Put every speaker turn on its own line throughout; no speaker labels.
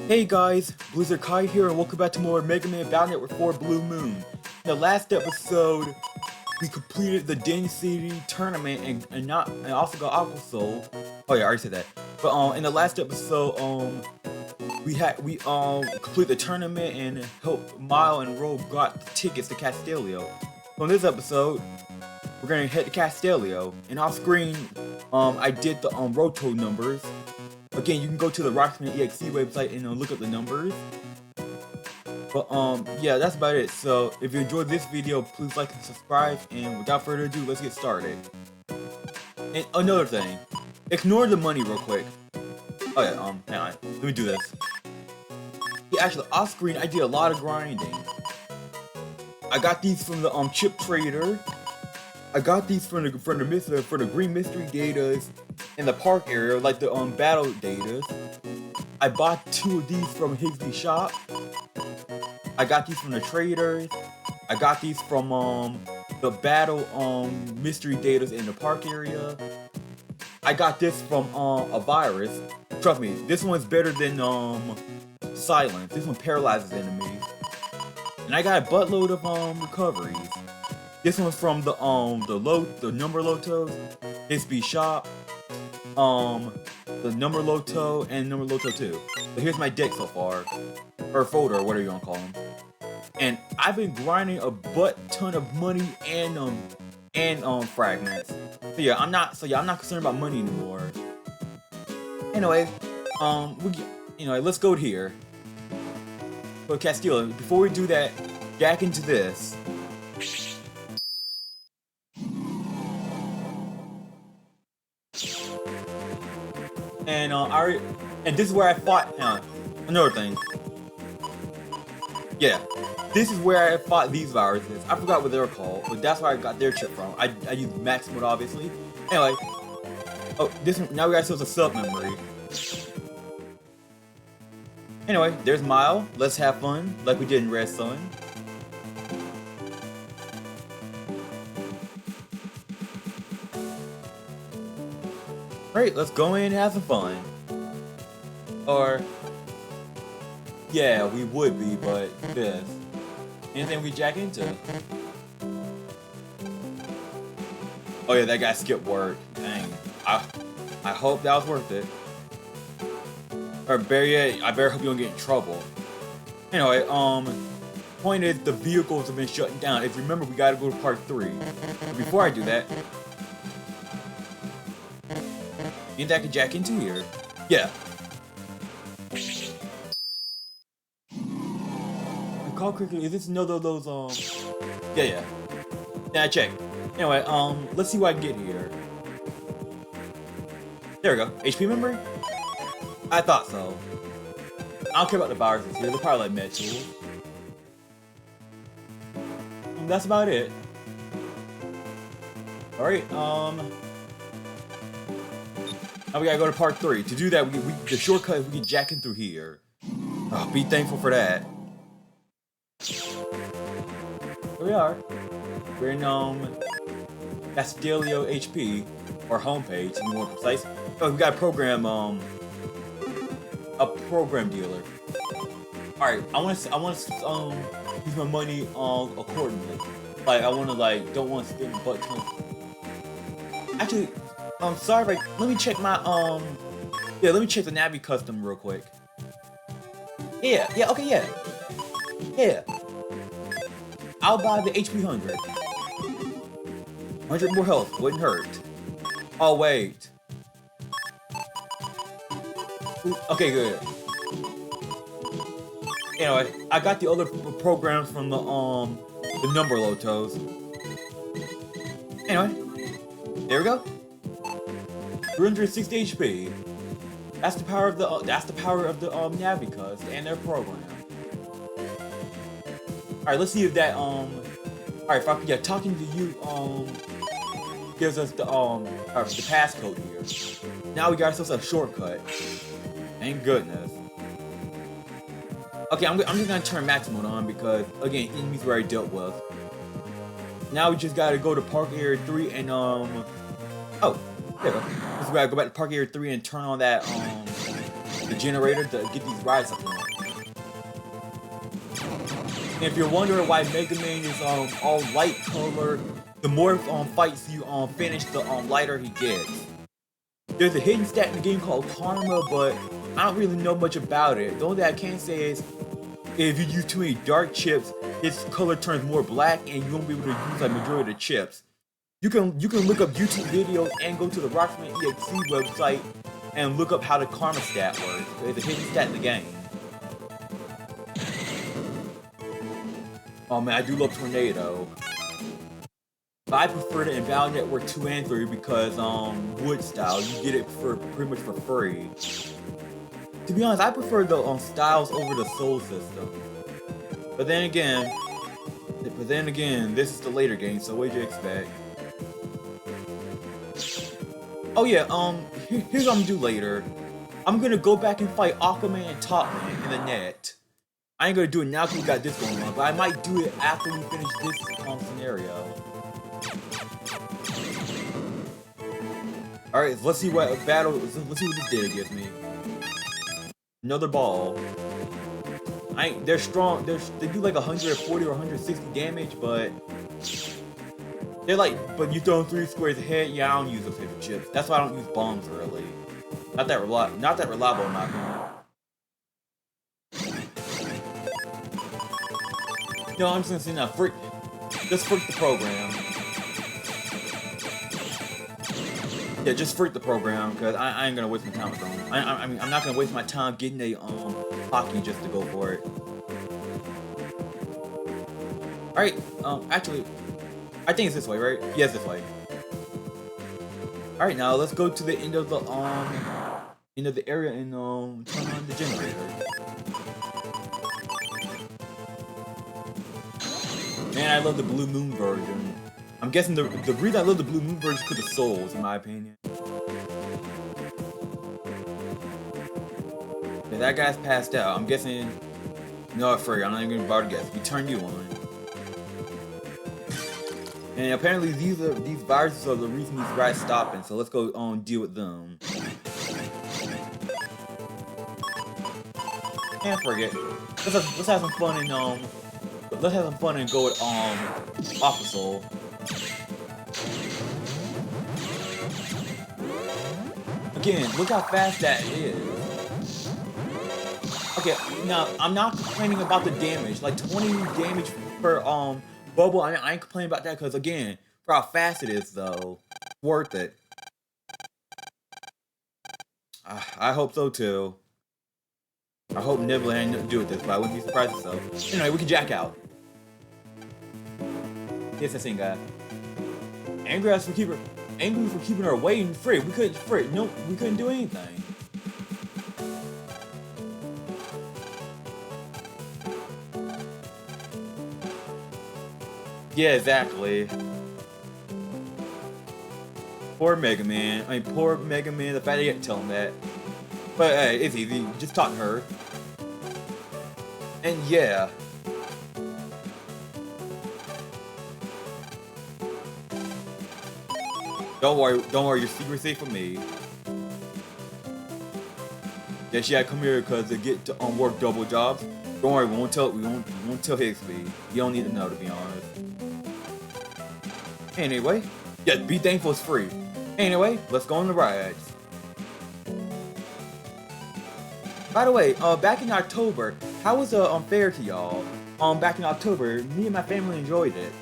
Hey guys, Blizzard Kai here, and welcome back to more Mega Man Battle Network 4 Blue Moon. In the last episode, we completed the Den City tournament and also got Aqua Soul. Oh yeah, I already said that. But in the last episode, we completed the tournament and helped Mile and Rogue got the tickets to Castillo. So in this episode, we're gonna head to Castillo, and off screen, I did the Roto numbers. Again, you can go to the Rocksmith EXE website and look up the numbers. But yeah, that's about it. So if you enjoyed this video, please like and subscribe. And without further ado, let's get started. And another thing, ignore the money real quick. Oh yeah, hang on, let me do this. Yeah, actually, off screen, I did a lot of grinding. I got these from the chip trader. I got these from the green mystery datas in the park area, like the battle datas. I bought 2 of these from Higgsby's shop. I got these from the traders. I got these from the battle mystery datas in the park area. I got this from a virus. Trust me, this one's better than silence. This one paralyzes enemies. And I got a buttload of recoveries. This one's from the number Lotos, Higgsby's shop, the number Loto, and number Loto 2. So here's my deck so far, or folder, or whatever you want to call them. And I've been grinding a butt ton of money and fragments. So yeah, I'm not concerned about money anymore. Anyway, let's go here. So Castillo, before we do that, back into this. And this is where I fought. Another thing. Yeah, this is where I fought these viruses. I forgot what they were called, but that's where I got their chip from. I used max mode, obviously. Anyway, now we got ourselves a sub memory. Anyway, there's Mile. Let's have fun, like we did in Red Sun. Alright, let's go in and have some fun. Or, yeah, we would be, but this. Anything we jack into? Oh yeah, that guy skipped work. Dang. I hope that was worth it. Or better yet, I better hope you don't get in trouble. Anyway, point is the vehicles have been shutting down. If you remember, we gotta go to part 3. But before I do that, anything I can jack into here? Yeah. Recall quickly, is this another of those, Yeah. Yeah, I checked. Anyway, let's see what I can get here. There we go. HP memory? I thought so. I don't care about the viruses here, they're probably like med tools. And that's about it. Alright, now we gotta go to part 3. To do that, the shortcut is we can jack in through here. Oh, be thankful for that. Here we are. We're in Castillo HP, or homepage, to be more precise. Oh, we got a program dealer. Alright, I wanna use my money accordingly. Like I don't wanna spend a butt ton. Actually, sorry, let me check my, let me check the Navi custom real quick. Yeah, okay, yeah. I'll buy the HP 100. 100 more health, wouldn't hurt. Oh, wait. Okay, good. Anyway, I got the other programs from the number Lotos. Anyway, there we go. 360 HP. That's the power of the Navicus and their program. Alright, let's see if that alright, talking to you gives us the passcode here. Now we got ourselves a shortcut. Thank goodness. Okay, I'm just gonna turn max mode on because again, enemies we already dealt with. Now we just gotta go to Park Area 3 and oh, there we go. Just gotta go back to Park Area 3 and turn on that the generator to get these rides up. And if you're wondering why Mega Man is all light color, the more fights you finish, the lighter he gets. There's a hidden stat in the game called Karma, but I don't really know much about it. The only thing I can say is, if you use too many dark chips, its color turns more black, and you won't be able to use like majority of the chips. You can look up YouTube videos and go to the Rocksman EXE website and look up how the Karma stat works. It's a hidden stat in the game. Oh man, I do love Tornado. But I prefer it in Battle Network 2 and 3 because wood style, you get it for pretty much for free. To be honest, I prefer the styles over the soul system. But then again, this is the later game, so what do you expect? Oh yeah, here's what I'm gonna do later. I'm gonna go back and fight Aquaman and Topman in the net. I ain't gonna do it now because we got this going on, but I might do it after we finish this scenario. Alright, let's see what let's see what this data gives me. Another ball. They're strong, they do like 140 or 160 damage, but they're like, but you throw them 3 squares ahead, yeah, I don't use those paper chips. That's why I don't use bombs really. Not that reliable in my opinion. No, I'm just gonna say now, just freak the program. Yeah, just freak the program, because I ain't gonna waste my time with them. I mean, I'm not gonna waste my time getting a hockey just to go for it. Alright, actually, I think it's this way, right? Yes, this way. Alright, now let's go to the end of the area and turn on the generator. Man, I love the Blue Moon version. I'm guessing the reason I love the Blue Moon version is because of souls, in my opinion. Yeah, that guy's passed out. I'm guessing. No, I'm afraid. I'm not even gonna bother to guess. We turn you on. And apparently these viruses are the reason these rides stopping. So let's go on deal with them. And forget. Let's have some fun and let's have some fun and go with Aqua Soul. Again, look how fast that is. Okay, now I'm not complaining about the damage. Like 20 damage per bubble. I ain't complaining about that because again, for how fast it is though, worth it. I hope so too. I hope Nibbler ain't nothing to do with this, but I wouldn't be surprised if so. Anyway, we can jack out. Yes, that same guy. Angry for keeping her away and free. We couldn't do anything. Yeah, exactly. Poor Mega Man. I mean, poor Mega Man. The fact that you didn't tell him that. But hey, it's easy. Just talk to her. And yeah. Don't worry, your secret's safe for me. Yeah, she had to come here because they get to work double jobs. Don't worry, we won't tell Higsby. You don't need to know, to be honest. Anyway, yeah, be thankful it's free. Anyway, let's go on the rides. By the way, back in October, how was the fair to y'all? Back in October, me and my family enjoyed it.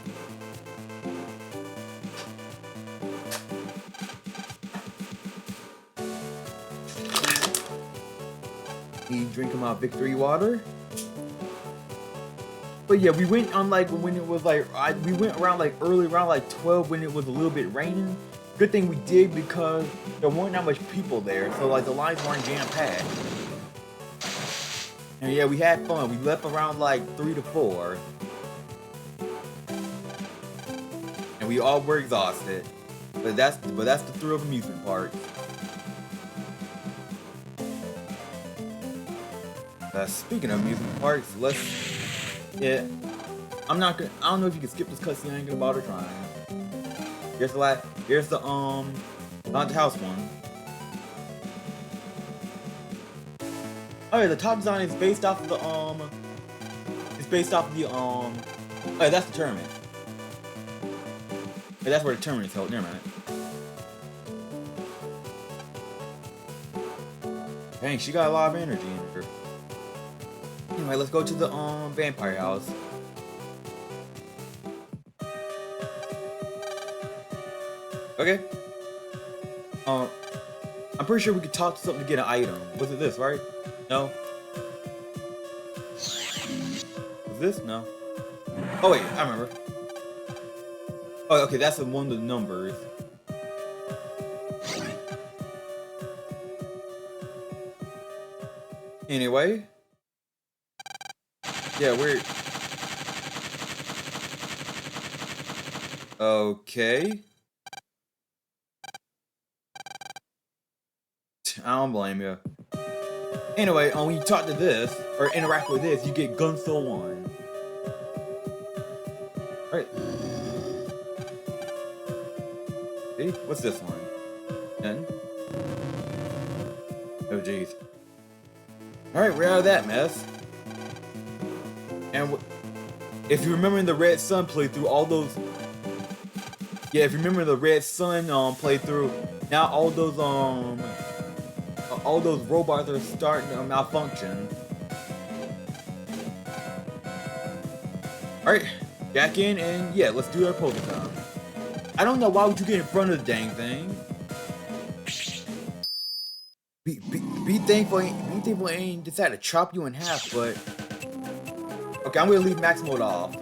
Me drinking my victory water. But yeah, we went on like when it was like we went around like early around like 12 when it was a little bit raining. Good thing we did because there weren't that much people there, so like the lines weren't jam packed. And yeah, we had fun. We left around like 3 to 4, and we all were exhausted. But that's the thrill of amusement park. Speaking of amusement parks, yeah, I don't know if you can skip this cutscene. I ain't gonna bother trying. Here's the haunted house one. Oh yeah, the top design is based off of the it's based off of the oh yeah, that's the tournament. Yeah, that's where the tournament is held. Never mind. Dang, she got a lot of energy in her. Anyway, let's go to the vampire house. Okay. I'm pretty sure we could talk to something to get an item. Was it this, right? No. Was this? No. Oh wait, I remember. Oh, okay, that's one of the numbers. Anyway. Yeah, we're... Okay. I don't blame you. Anyway, when you talk to this, or interact with this, you get Gunso 1. Right. See? What's this one? 10? Oh, jeez. Alright, we're out of that mess. And if you remember in the Red Sun playthrough, all those... Yeah, if you remember the Red Sun playthrough, now all those robots are starting to malfunction. Alright, back in, and yeah, let's do our Pokemon. I don't know why would you get in front of the dang thing. Be thankful it ain't decided to chop you in half, but... Okay, I'm gonna leave Max Mode off.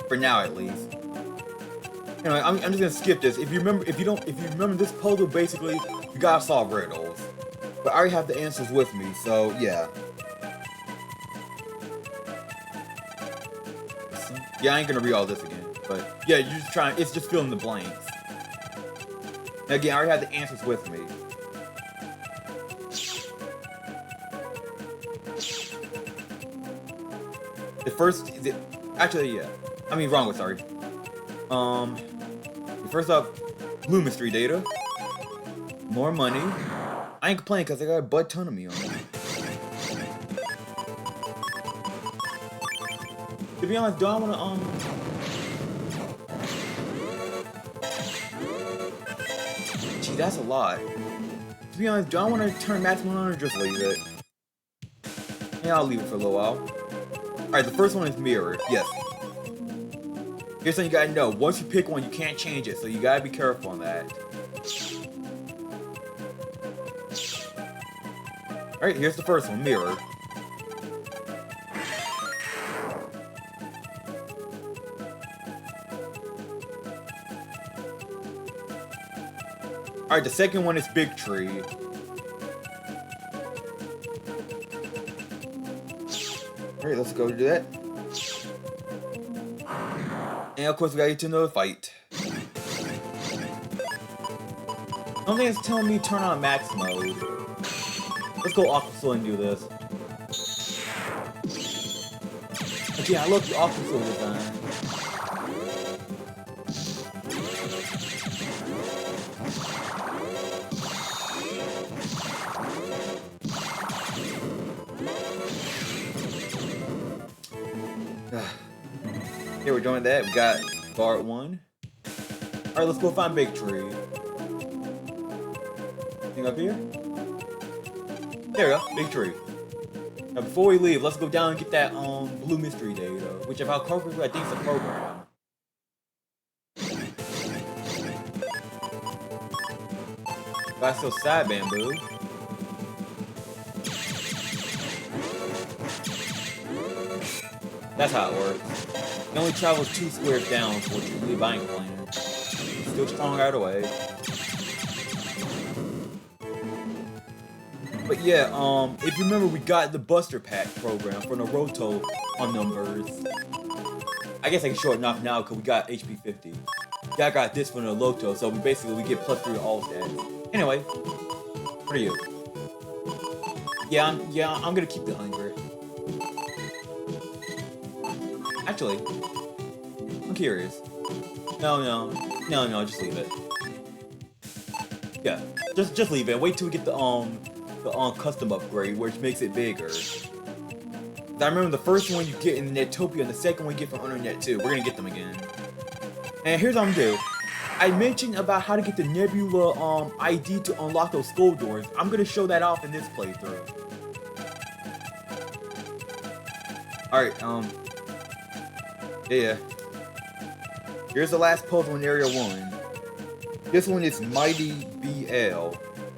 For now, at least. Anyway, I'm just gonna skip this. If you remember this puzzle, basically, you gotta solve riddles. But I already have the answers with me, so yeah. Yeah, I ain't gonna read all this again. But yeah, you're just trying, it's just filling the blanks. And again, I already have the answers with me. Actually, yeah. I mean, wrong, sorry. First up, blue mystery data. More money. I ain't complaining because I got a butt ton of me on me. To be honest, do I wanna, Gee, that's a lot. To be honest, do I wanna turn maximum on or just leave it? Yeah, I'll leave it for a little while. Alright, the first one is mirrored. Yes. Here's something you gotta know. Once you pick one, you can't change it, so you gotta be careful on that. Alright, here's the first one, mirrored. Alright, the second one is big tree. Alright, let's go do that. And of course we gotta get to another fight. Something is telling me to turn on max mode. Let's go Aquasoul and do this. Okay, I love the Aquasoul design. Here we're doing that. We got guard 1. Alright, let's go find Big Tree. Anything up here? There we go, Big Tree. Now before we leave, let's go down and get that blue mystery data, which if I correctly, I think it's a program. That's so sad, Bamboo. That's how it works. It only travels 2 squares down, unfortunately, by ain't playing. Still strong right away. But yeah, if you remember, we got the Buster Pack program for Naruto on numbers. I guess I can show it off now because we got HP 50. Yeah, I got this for Naruto, so we get +3 to all stats. Anyway, what are you? Yeah, I'm gonna keep the 100. Actually, I'm curious. No, just leave it. Yeah, just leave it. Wait till we get the the custom upgrade, which makes it bigger. I remember the first one you get in Netopia and the second one you get from Internet too. We're gonna get them again. And here's what I'm gonna do. I mentioned about how to get the Nebula ID to unlock those skull doors. I'm gonna show that off in this playthrough. Alright, yeah. Here's the last puzzle in Area 1. This one is Mighty BL.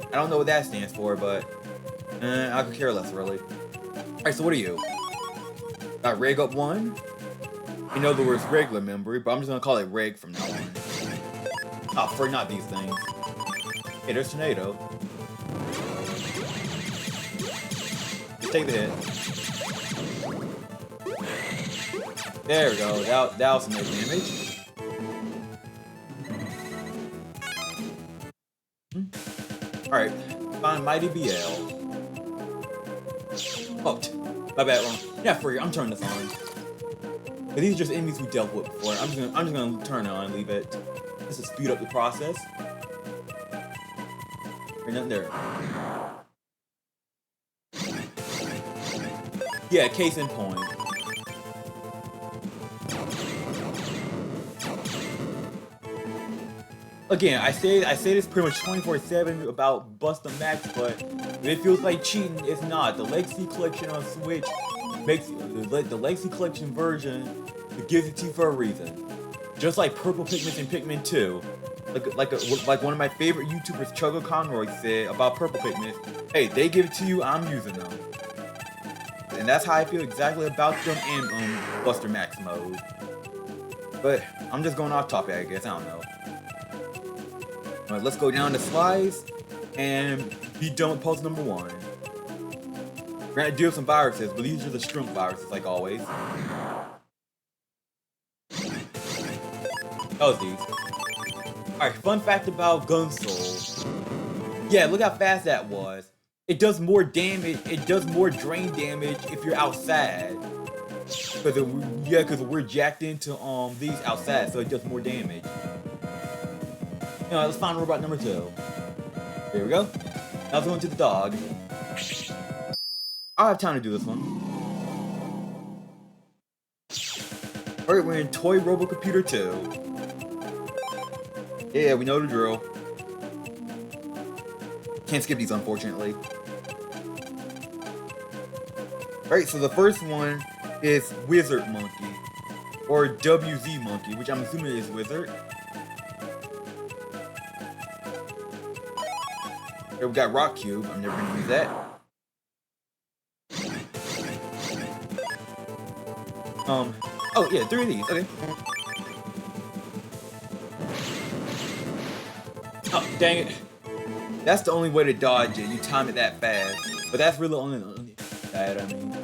I don't know what that stands for, but I could care less, really. Alright, so what are you? Got Reg up 1. In other words, regular memory, but I'm just gonna call it Reg from now on. Oh, for not these things. Hey, there's Tornado. Just take the hit. There we go. That was some damage. Alright, find Mighty BL. Oh, my bad, wrong. Yeah, free. I'm turning this on. But these are just enemies we dealt with before. I'm just gonna turn it on and leave it. Just to speed up the process. There's nothing there. Yeah, case in point. Again, I say this pretty much 24/7 about Busta Max, but if it feels like cheating, it's not. The Legacy Collection on Switch makes the Legacy Collection version, it gives it to you for a reason. Just like Purple Pigments and Pikmin 2. Like one of my favorite YouTubers, Chugga Conroy, said about Purple Pigments. Hey, they give it to you, I'm using them. And that's how I feel exactly about them in Buster Max mode. But I'm just going off topic, I guess. I don't know. Alright, let's go down to slides and be done with puzzle number 1. We're gonna deal with some viruses, but these are the shrimp viruses, like always. That was these. Alright, fun fact about Gun Soul. Yeah, look how fast that was. It does more damage, it does more drain damage if you're outside. Because we're jacked into these outside, so it does more damage. Let's find robot number 2. Here we go. Now let's go into the dog. I'll have time to do this one. Alright, we're in Toy Robo Computer 2. Yeah, we know the drill. Can't skip these, unfortunately. Alright, so the first one is Wizard Monkey. Or WZ Monkey, which I'm assuming is Wizard. Here we got Rock Cube. I'm never gonna use that. Oh yeah, 3 of these. Okay. Oh, dang it. That's the only way to dodge it. You time it that fast. But that's really only that, I mean.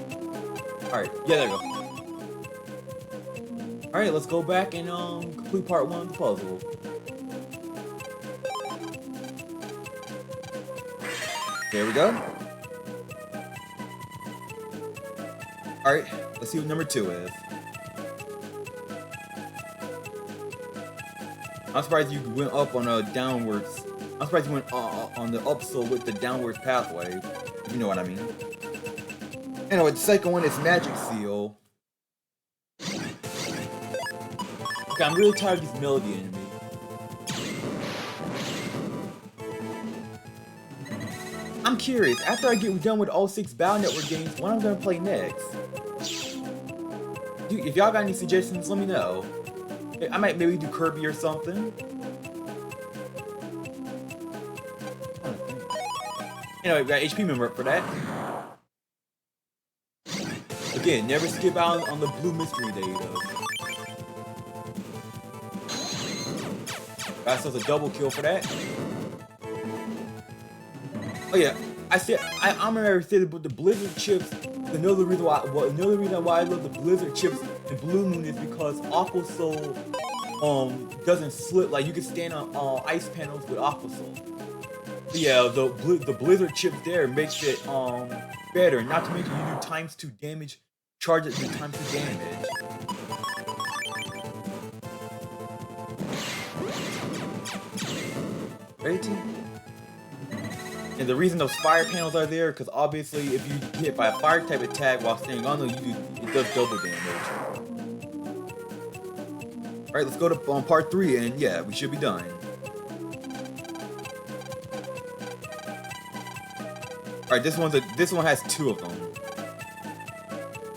Alright, yeah, there we go. Alright, let's go back and complete part 1 of the puzzle. There we go. Alright, let's see what number 2 is. I'm surprised you went up on a downwards. I'm surprised you went on the upslope with the downwards pathway. You know what I mean. Anyway, the second one is Magic Seal. Okay, I'm really tired of these melody enemies. I'm curious, after I get done with all 6 Battle Network games, what I'm gonna play next? Dude, if y'all got any suggestions, let me know. I might maybe do Kirby or something. Anyway, we got HP member up for that. Again, never skip out on the blue mystery day though. Got us a double kill for that. Oh yeah, I'm gonna say about the Blizzard chips. Another reason why I love the Blizzard chips in Blue Moon is because Aqua Soul doesn't slip. Like you can stand on ice panels with Aqua Soul. So yeah, the Blizzard chips there makes it better. Not to mention you do ×2 damage, charge it to ×2 damage. Ready, team? And the reason those fire panels are there, because obviously if you get hit by a fire type attack while staying on them, it does double damage. Alright, let's go to part 3, and yeah, we should be done. Alright, this one has 2 of them.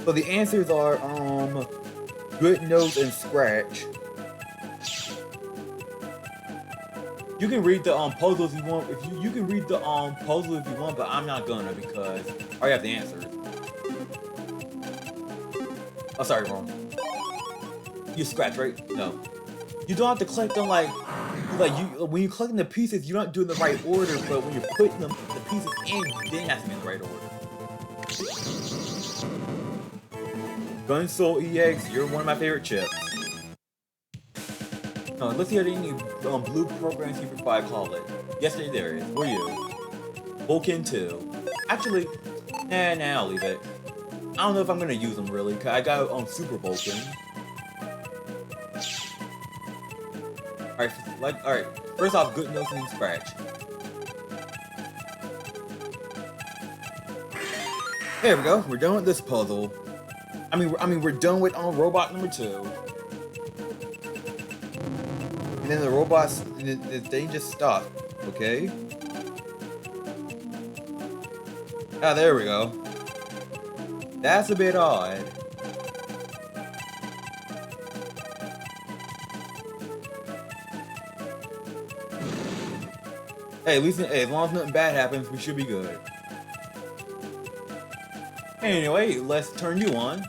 So the answers are, Good Nose and Scratch. You can read the puzzles if you want. If you can read the puzzle if you want, but I'm not gonna because I already have the answers. Oh, sorry, wrong. You Scratch, right? No. You don't have to collect them like when you're collecting the pieces, you're not doing the right order. But when you're putting the pieces in, then it has to be in the right order. Gun Soul EX, you're one of my favorite chips. Let's see if there any blue programs you prefer I call it. Yes, there is. Where are you? Vulcan 2. Actually, nah, I'll leave it. I don't know if I'm gonna use them really, cause I got Super Vulcan. Alright, first off, Good Nose and Scratch. There we go. We're done with this puzzle. I mean, we're done with robot number 2. And then the robots, they just stop, okay? Ah, there we go. That's a bit odd. Hey, at least as long as nothing bad happens, we should be good. Anyway, let's turn you on.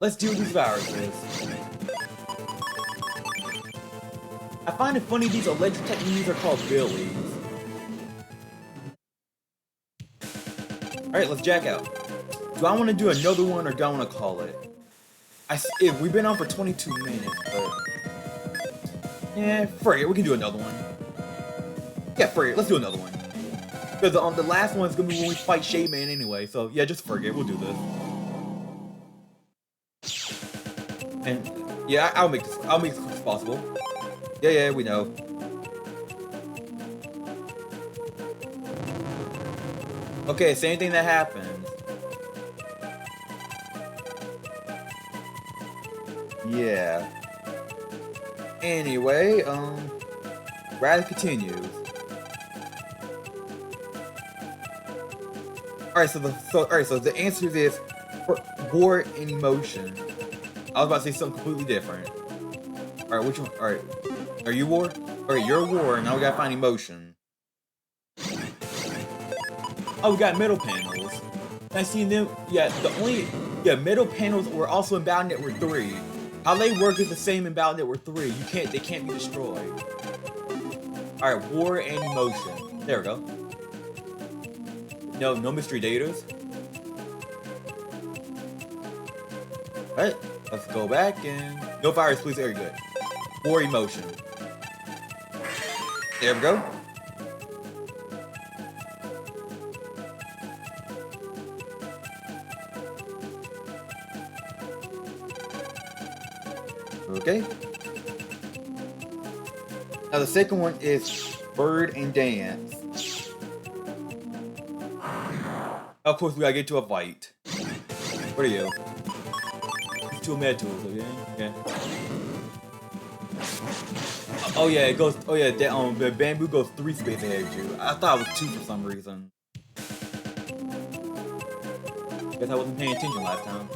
Let's deal with these viruses. I find it funny these electric type enemies are called Billies. Alright, let's jack out. Do I want to do another one or do I want to call it? We've been on for 22 minutes, but... Yeah, forget it, we can do another one. Yeah, forget it, let's do another one. Because the last one's gonna be when we fight Shademan anyway, so yeah, just forget it, we'll do this. And yeah, I'll make this as quick as possible. Yeah, we know. Okay, same thing that happened. Yeah. Anyway, Riley continues. Alright, so the answer is war and emotion. I was about to say something completely different. Alright, which one? Alright. Are you war? Alright, you're war, now we gotta find emotion. Oh, we got middle panels. I seen them. Yeah, middle panels were also in Battle Network 3. How they work is the same in Battle Network 3. They can't be destroyed. Alright, war and emotion. There we go. No mystery datas. Alright, let's go back and no virus, please. Very good. War emotion. There we go. Okay. Now the second one is bird and dance. Of course, we gotta get to a fight. What are you? It's 2 med tools, okay? Yeah. Oh yeah, it goes. Oh yeah, the bamboo goes 3 spaces ahead of you. I thought it was 2 for some reason. Guess I wasn't paying attention last time.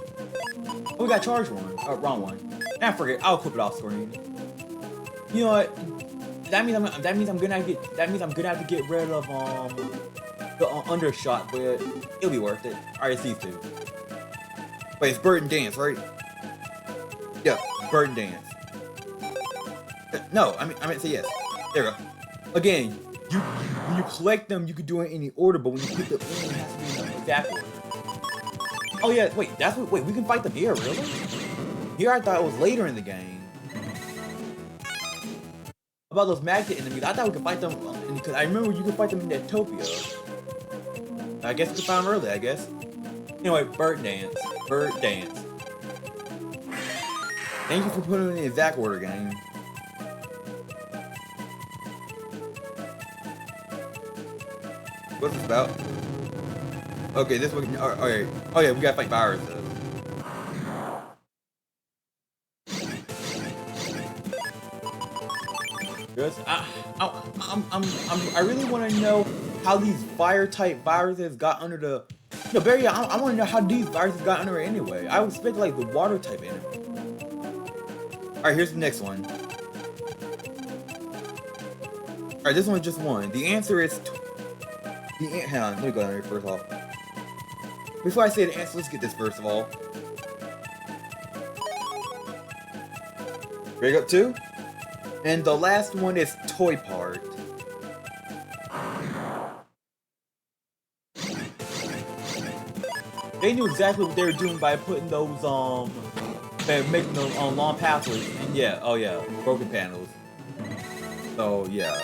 Oh, we got charged one. Oh, wrong one. I forget. I'll clip it off screen. You know what? That means I'm gonna have to get rid of the undershot, but it'll be worth it. Alright, it's these 2. Wait, it's bird and dance, right? Yeah, bird and dance. No, I meant to say yes. There we go. Again, when you collect them, you can do it in any order, but when you put them in, it has to be in the exact order. Oh yeah, wait, we can fight them here, really? Here I thought it was later in the game. About those magnet enemies, I thought we could fight them, because I remember you could fight them in Netopia. I guess we could find them early, I guess. Anyway, bird dance. Bird dance. Thank you for putting it in the exact order, game. What's this about? Okay, this one. Alright. Oh yeah, we gotta fight viruses. Yes, I really want to know how these fire type viruses got under the. No, Barry, I want to know how these viruses got under it anyway. I would expect like the water type enemy. Alright, here's the next one. Alright, this one's just one. The answer is. Hang on, let me go down here first off. Before I say the answer, let's get this first of all. Break up 2. And the last one is toy part. They knew exactly what they were doing by putting those, making those long pathways. And yeah, oh yeah, broken panels. So yeah,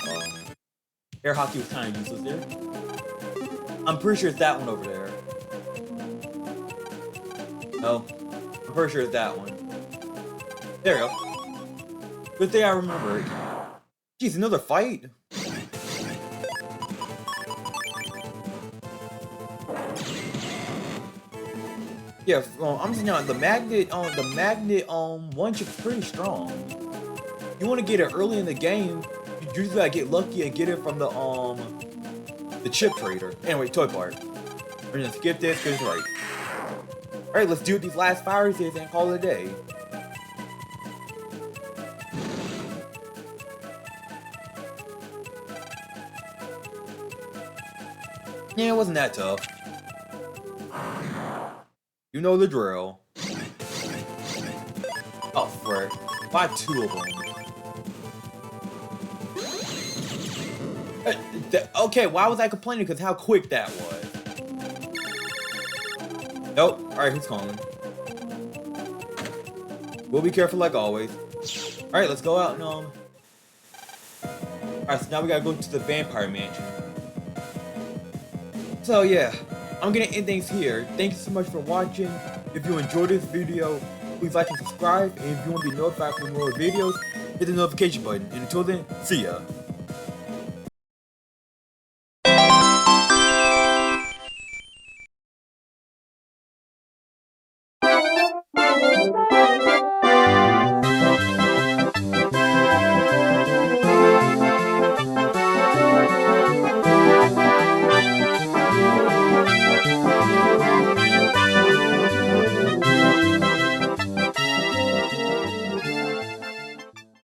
air hockey was kind of useless there. I'm pretty sure it's that one over there. No, I'm pretty sure it's that one. There we go. Good thing I remembered. Jeez, another fight? Yeah, I'm just not the magnet one chip's pretty strong. You want to get it early in the game, you usually gotta get lucky and get it from the chip trader. Anyway, toy part. We're gonna skip this because it's right. Alright, let's do these last viruses and call it a day. Yeah, it wasn't that tough. You know the drill. Oh, frick. Why 2 of them? Okay, why was I complaining? Because how quick that was. Nope. Alright, who's calling? We'll be careful like always. Alright, let's go out and, Alright, so now we gotta go to the vampire mansion. So yeah, I'm gonna end things here. Thank you so much for watching. If you enjoyed this video, please like and subscribe. And if you want to be notified for more videos, hit the notification button. And until then, see ya.